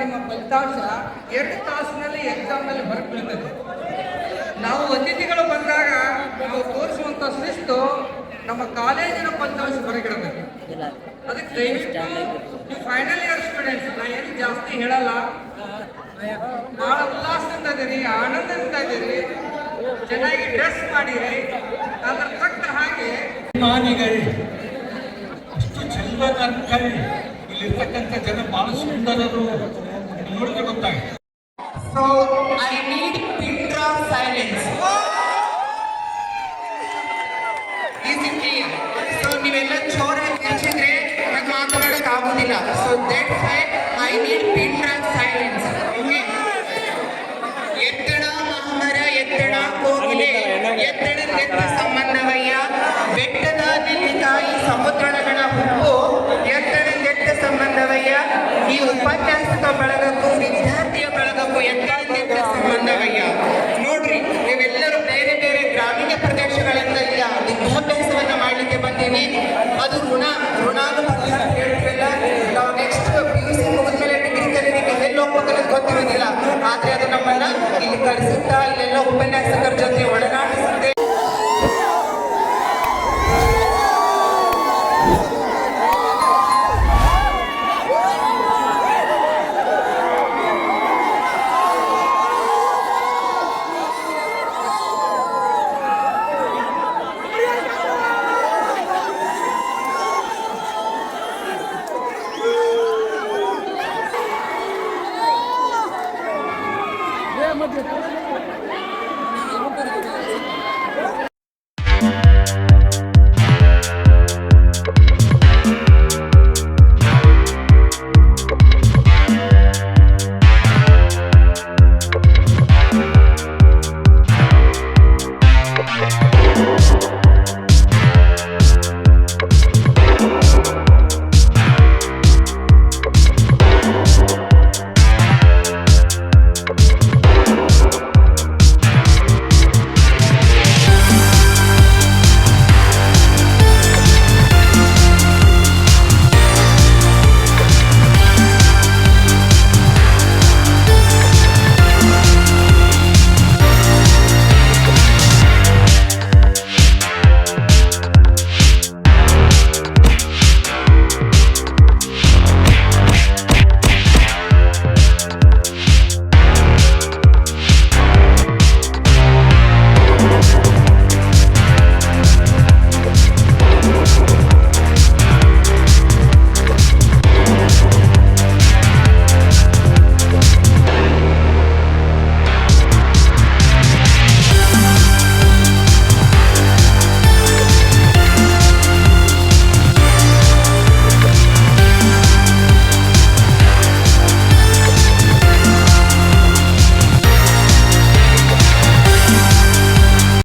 ನಿಮ್ಮ ಫಲಿತಾಂಶ 2 ತಾಸಿನಲ್ಲಿ ಎಕ್ಸಾಮ್ನಲ್ಲಿ ಹೊರಬೀಳ್ತದೆ. ನಾವು ಅತಿಥಿಗಳು ಬಂದಾಗ ನಾವು ತೋರಿಸುವಂಥ ಶಿಸ್ತು ನಮ್ಮ ಕಾಲೇಜಿನ ಫಲಿತಾಂಶ ಹೊರಗಿಡಬೇಕು. ಅದಕ್ಕೆ ದಯವಿಟ್ಟು ನೀವು ಫೈನಲ್ ಇಯರ್ ಸ್ಟೂಡೆಂಟ್ಸ್, ನಾ ಏನು ಜಾಸ್ತಿ ಹೇಳಲ್ಲ, ಬಹಳ ಉಲ್ಲಾಸದಿಂದ ಇದೀರಿ, ಆನಂದದಿಂದ ಇದೀರಿ, ಚೆನ್ನಾಗಿ ಡ್ರೆಸ್ ಮಾಡಿರಿ. ಅದ್ರ ತಕ್ಕ ಹಾಗೆ ಮಾನಿಗಳು ಅಷ್ಟು ಚೆಲ್ಲನಕ್ಕಳು ಇಲ್ಲಿರ್ತಕ್ಕಂಥ ಜನ ಬಹಳ ಸುಂದರರು ನೋಡಿದ್ರೆ ಗೊತ್ತಾಗುತ್ತೆ. So I need pin drop silence. Is it clear? So ನೀವೆಲ್ಲ ಜೋರಾಗಿ ಕಿರ್ಚಿದ್ರೆ ನನಗೆ ಮಾತಾಡೋಕೆ ಆಗೋದಿಲ್ಲ. So that's why I need pin drop silence. Okay? ಎತ್ತಡ ಮಹಮರ ಎತ್ತಡ ಕೋಗಿಲೆ ಎತ್ತಡ ಸಂಬಂಧವಯ್ಯ ಬೆಟ್ಟದ ನೆಲ್ಲಿಕಾಯಿ ಸಮುದ್ರಗಳ ಉಪ್ಪು ಎತ್ತಡ ಸಂಬಂಧವಯ್ಯ. ಈ ಉಪನ್ಯಾಸಕ ಬಳಗಕ್ಕೂ ವಿದ್ಯಾರ್ಥಿಯ ಬಳಗಕ್ಕೂ ಎತ್ತಡ ಸಂಬಂಧವಯ್ಯ. ನೋಡ್ರಿ, ನೀವೆಲ್ಲರೂ ಬೇರೆ ಬೇರೆ ಗ್ರಾಮೀಣ ಪ್ರದೇಶಗಳಿಂದ ಇಲ್ಲ ವಿದ್ಯಾಭ್ಯಾಸವನ್ನ ಮಾಡಲಿಕ್ಕೆ ಬಂದೀವಿ. ಅದು ಋಣಾನು ಹೇಳ್ತಿರಲ್ಲ. ನಾವು ನೆಕ್ಸ್ಟ್ PUC ಮುಗಿದ್ಮೇಲೆ ಡಿಗ್ರಿ ಕಲೀಲಿಕ್ಕೆ ಎಲ್ಲೆಲ್ಲಿ ಹೋಗ್ಬೇಕಲ್ಲ ಗೊತ್ತಿರೋದಿಲ್ಲ. ಆದ್ರೆ ಅದು ನಮ್ಮನ್ನ ಇಲ್ಲಿ ಕಲಿಸುತ್ತಾ ಇಲ್ಲೆಲ್ಲ ಉಪನ್ಯಾಸಕರ ಜೊತೆ ಒಡನಾಡಿಸುತ್ತೆ. मत